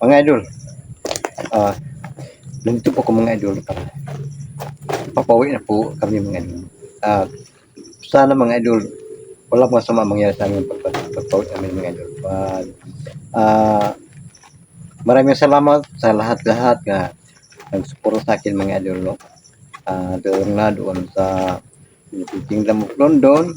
Mga idol, ah, nandito po ko mga idol para papauwi na po kami mga idol. Sana mga idol, wala pong masama mangyari sa aming pagpauwi namin mga idol. Ah, maraming salamat sa lahat-lahat na nagsuporta sa akin mga idol. No? Doon sa Kingdom of London,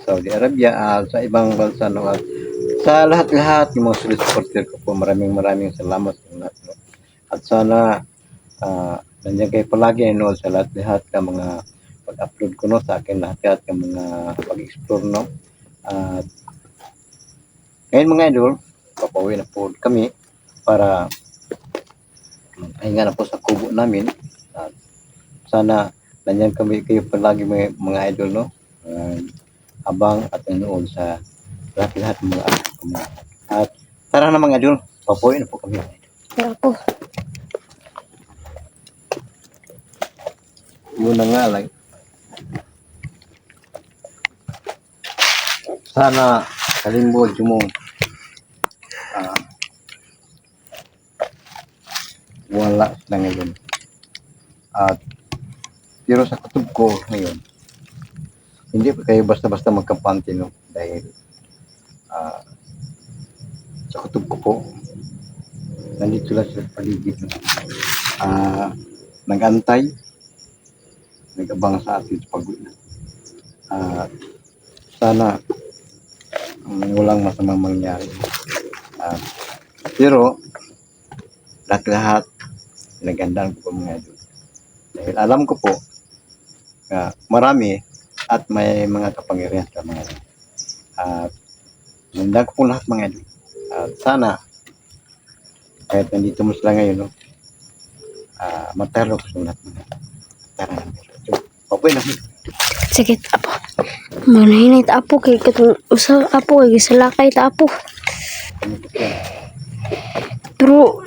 Saudi Arabia, sa ibang bansa. No? At sa lahat-lahat ng mga solid supporter ko po, maraming salamat sa lahat. No? At sana nandiyan kayo palagi no, sa lahat-lahat ng mga pag-upload ko no, sa akin lahat ng mga pag-explore no. At ngayon mga idol, papauwi na po kami para pahinga na po sa kubo namin. At sana nandiyan kami kayo palagi mga idol no. Abang at nanood sa lahat-lahat ng mga upload ko. At tara na mga idol, papauwi na po kami. Tara po. Muna nga lang. Sana kalimbod mo wala na ngayon. At pero sa kutob ko ngayon, hindi pa kayo basta-basta magkampante no dahil sa kutob ko po nandito lang sa paligid no. Nag-antay, nag-abang sa atin sa pag-uwi na. Sana walang masamang mangyari. Pero lahat nagandaan ko po mga idol. Dahil alam ko po marami at may mga kapangyarihan sa mga idol. Nandang ko po lahat mga idol. Sana kahit nandito mo sila ngayon no, matalo ko sa lahat mga idol. Tara na mga okay na. Sige, apo. Manahinay ta apo kay katong usa apo kay salakay ta apo. Pero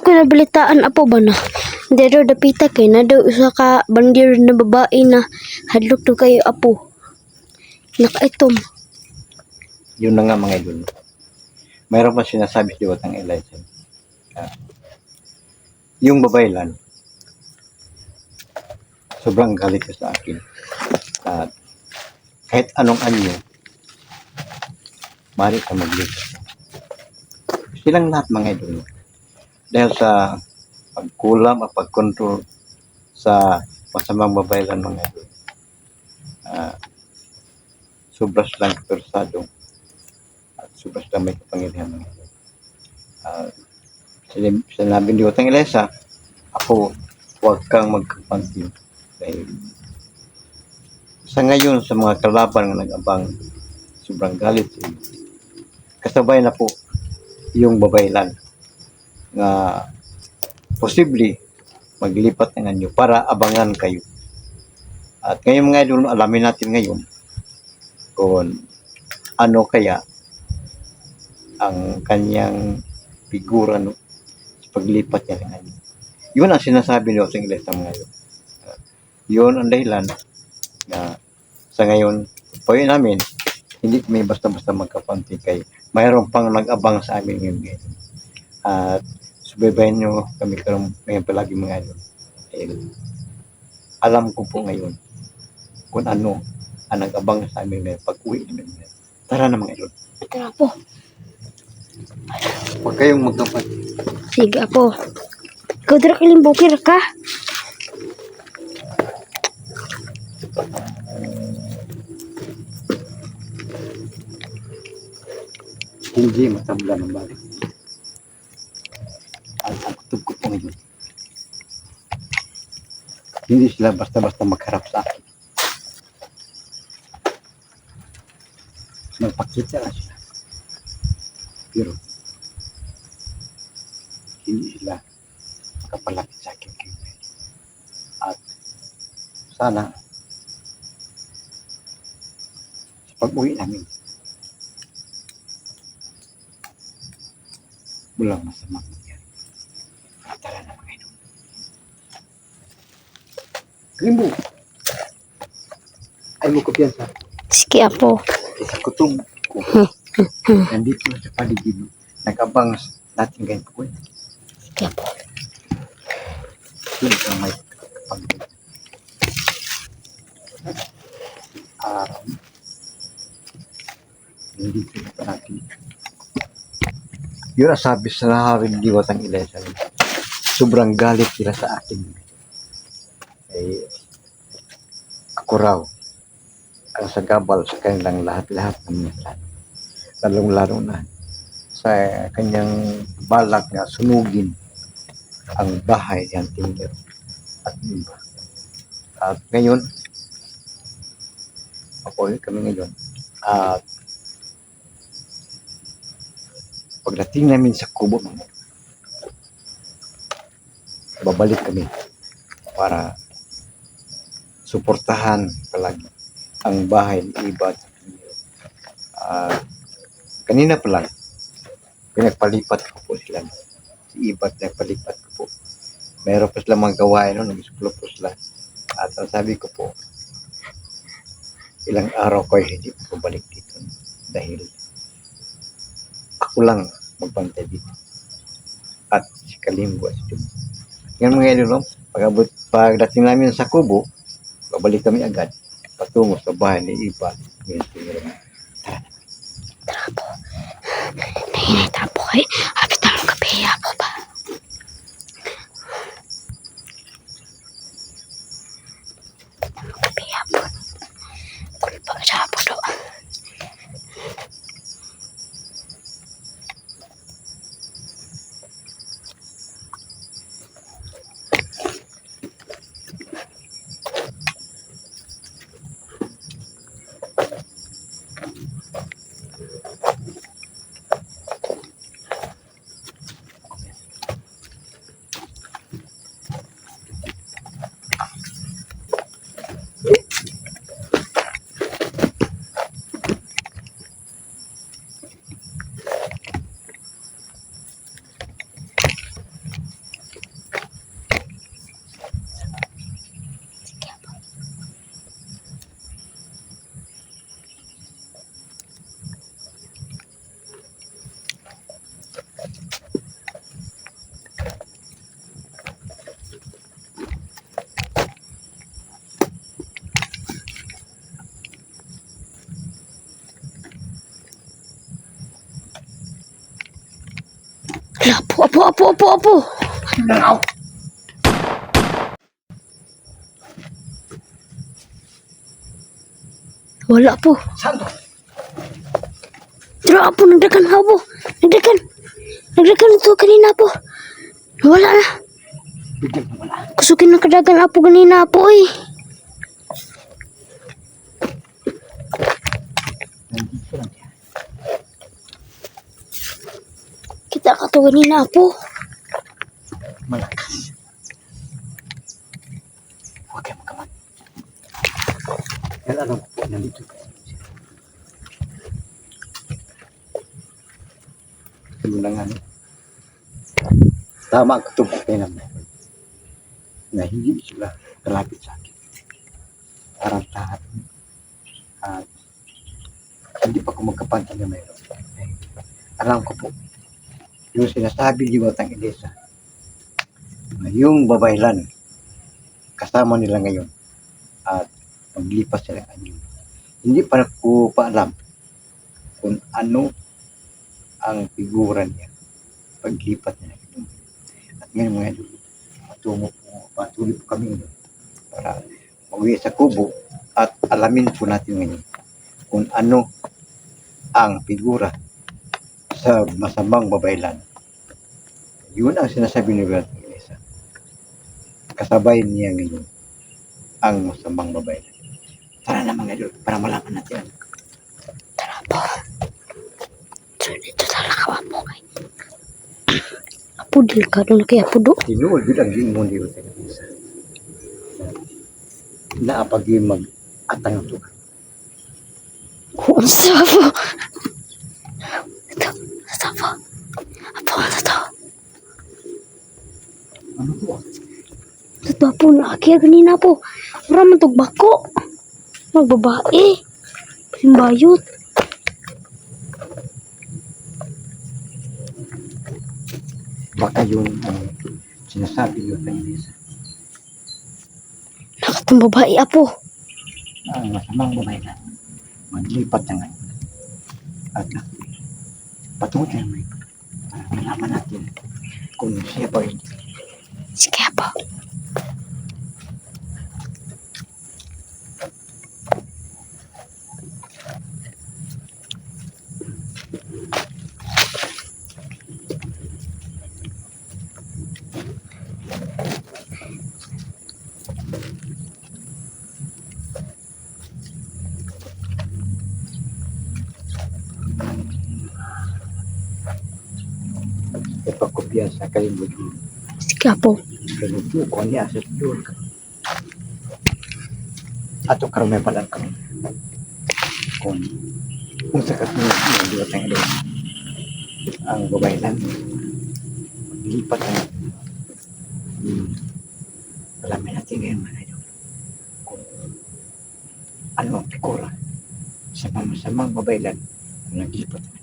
ko nabalitaan apo ba na? Hindi daw dapita kay na daw usa ka bandir na babae na hadlok daw kayo apo. Nakaitom. Yun na nga mga idol. Mayroon pa sinasabi si Watang Elijah. Yung babae lang, sobrang galit ka sa akin. At kahit anong anyo, maaari ka maglipat. Silang lahat mga idol. Dahil sa pagkulam at pagkontrol sa masamang babae lang mga idol. Sobras lang kapersado at sobras lang may kapangyarihan mga idol. Sinabi ni Watang Elijah, ako, huwag kang magkapansin. Dahil sa ngayon sa mga kalaban na nag-abang sobrang galit kasabay na po yung babaylan na posible maglipat ng anyo para abangan kayo. At ngayon mga idol, alamin natin ngayon kung ano kaya ang kanyang figura no, sa paglipat niya ng anyo. Yun ang sinasabi niyo sa Ingles ng mga idol. Yun ang dahilan na sa ngayon, pagpawin namin, hindi kami basta-basta magkapanti kay mayroon pang nag-abang sa amin ngayon. At subaybayan nyo kami ngayon palagi mga idol. Alam ko po ngayon kung ano ang nag-abang sa amin ngayon pag-uwi namin ngayon. Tara na mga idol. Tara po. Huwag kayong magkapanti. Sige apo. Ikaw dira kalimbukir ka. Hindi matabla ng balik. At ang kutub ko po ngayon, hindi sila basta-basta magharap sa akin. Magpakita na sila. Pero, hindi sila makapalapit sa akin. At sana, sa pag-uwi namin, walang masamang nangyari. Tara na mga idol. Kalimbo! Ay mo kumpiyansa. Sige apo. Sa kutob ko. Nandito na sa paligid. Nag-abang natin ganyan po. Sige po. Yun ang may pag hindi sila pa natin. Yun ang sabi sa naharing diwatang ilesa. Sobrang galit sila sa akin. Eh, ako raw ang sagabal sa kanilang lahat-lahat ng minsan. Lalong-lalo na sa kanyang balak na sunugin ang bahay ng Tinder at iba. At ngayon, papuloy kami ngayon. At pagdating namin sa kubo, babalik kami para suportahan palagi ang bahay ng iba. Kanina pa lang, pinagpalipat ko po sila. Si Ibat nagpalipat ko po. Meron pa sila mga gawain no, nag-isuklo po sila. At ang sabi ko po, ilang araw ko ay hindi po balik dito dahil ako lang magbantay dito. At si Kalimbo at si Jum. Ngayon mga idol, pagdating namin sa kubo, babalik kami agad patungo sa bahay ni Iba. Tara po. Nahinita po kayo. Hapit na lang kape. Ako ba? Kape po. Kulpang siya po do. Apo. Now! Wala po. Santo! Pero apo, nagdagan po. Nagdagan ito kanina po. Wala na. Bigyan mo wala. Kusukin na kadagan apo kanina po eh. Nandito lang siya. Kita ka to kanina po. Malakas. Huwag kayo magkaman. Yan alam ko, nandito ka. Ito lang ano. Tama ang katubok kayo naman. Na hindi sila kalapit sa akin. Parang lahat. At hindi pa ko magkapantay na mayroon. Alam ko po, yung sinasabi ni Batang Elisa, yung babaylan, kasama nila ngayon at maglipas sila anyo. Hindi pa ko paalam kung ano ang figura niya paglipat niya. At ngayon mga idol, patuloy po kami ngayon para mag-uwi sa kubo at alamin po natin ngayon kung ano ang figura sa masamang babaylan. Yun ang sinasabi ni Batang Elisa. Kasabay niya ngayon ang masamang babaylan. Tara na mga idol, para malaman natin. Tara po. So, dito talaga po kay. Apo, delikado na kaya po do. Tinuod yun ang gingon ni Batang Elisa. Naapag yung mag-atang ito. Ano sa po? Ito po. Apo, ano to? Ano po? Ito po, nakakaya kanina po. Maraming tugbako. Magbabae. Simbayot. baka yun ang sinasabi yun sa Elisa. Nakatong babae, Apo. Ang masamang babae na maglipat na ngayon. At patungo tayo may para malaman natin kung siya ba hindi. Sige, Apo. Ipakopya sa kalimut. Sige, Apo. Kalimut ko niya sa doon. Ato karon may palang kami. Kung sa kasunod niya, di ba tayo doon? Ang babae lang, lipat na. Alamin natin ngayon mga idol. Kung ano ang pikura sa mamasamang babae lang na naglipat na.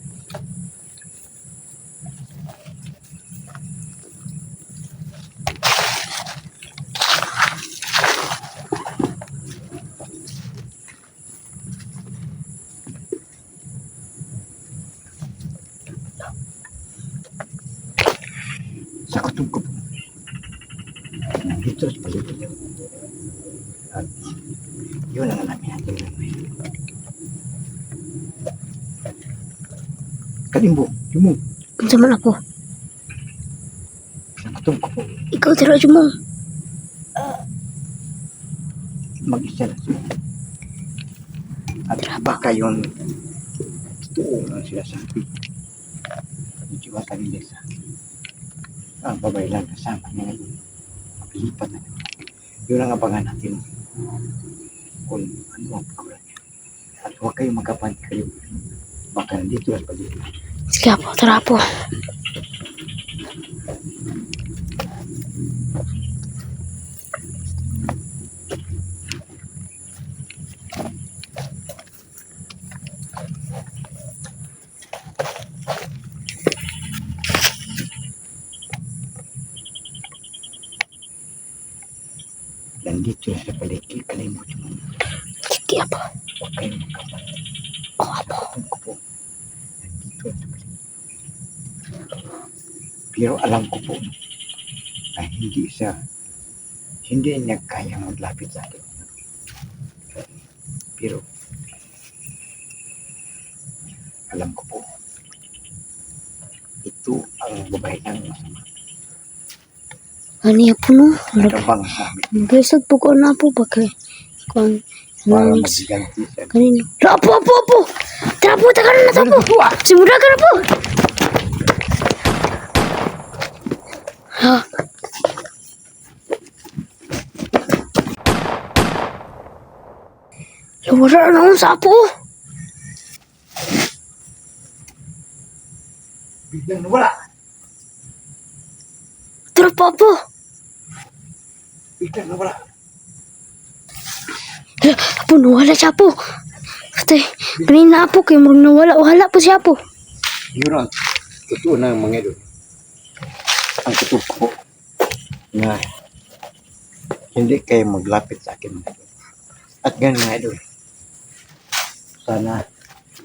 Sa katungkop nandito sa paligid niyo. At yun ang alamin natin ngayon. Kalimbo, Jumong, Unsa man, Apo? sa katungkop Ikaw tira, Jumong. mag-isa na siya. At baka yun totoo ang sinasabi. Medyo baka nila sa ang babae lang kasama niya ngayon. Maglipat na naman. Yun ang abangan natin kung ano ang pagkulan niya. At huwag kayong magkapanti kayo. Baka nandito at paligid. Sige, Apo. Tara, Apo. Nandito sa paligid. Kalimut mo. Sige, Apo. Huwag kayong magkapanti. Oh, Apo. Kung ko po, nandito at paligid. Pero alam ko po na hindi niya kaya maglapit sa akin. Pero alam ko po, ito ang babae ng masama. Ano, Apo, no? Nagabang sa amin Naglisod po ko na, Apo. Bakit? Kung para ano, magiganti sa kanino? Apo, Apo, Apo! Tara, Apo. Taga na, Apo. Simula ka na, Apo. Ha? Wala na akong sapo. biglang nawala. Tara pa po. Biglang nawala. Apo, nawala siya po. Patay, kanina po kayo murang nawala. Wala po siya po. Yun ang totoo ng mga idol. Ang totoo po na hindi kayo maglapit sa akin mga idol. At ganun mga idol, sana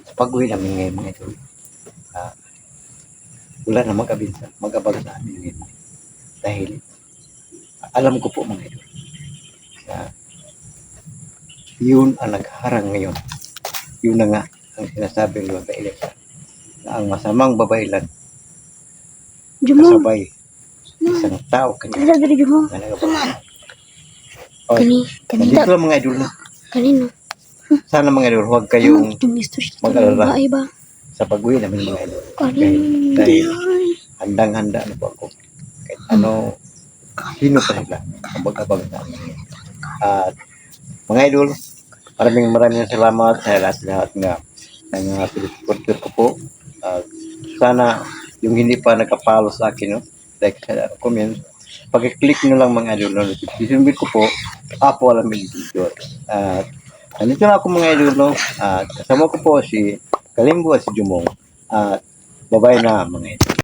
sa pag-uwi namin ngayon mga idol, wala na mag-abag sa amin ngayon. Dahil alam ko po mga idol, na yun ang nagharang ngayon. Yun na nga ang sinasabi ng mga Elisa, na ang masamang babailan Jumo. kasabay isang tao kanya Tara, dari Jumo. na nagabag. Oh, Kanina. dito lang mga idol na. Kanino? Sana mga idol, huwag kayong Tumisto siya. mag-alala. Babae ba? sa pag-uwi namin mga idol. Kanino? Dahil handang-handa na po ako. Kahit ano, sino pa sila, abag-abag na amin. At mga idol, maraming salamat sa lahat nga ng mga supporter ko po. At sana yung hindi pa nakapalo sa akin, no? Like sa comment, pag-click nyo lang mga idol, no? Notification bell ko po, Apo Alamin video. At nandito na ako mga idol, no? At kasama ko po si Kalimbo at si Jumong. At bye-bye na mga idol.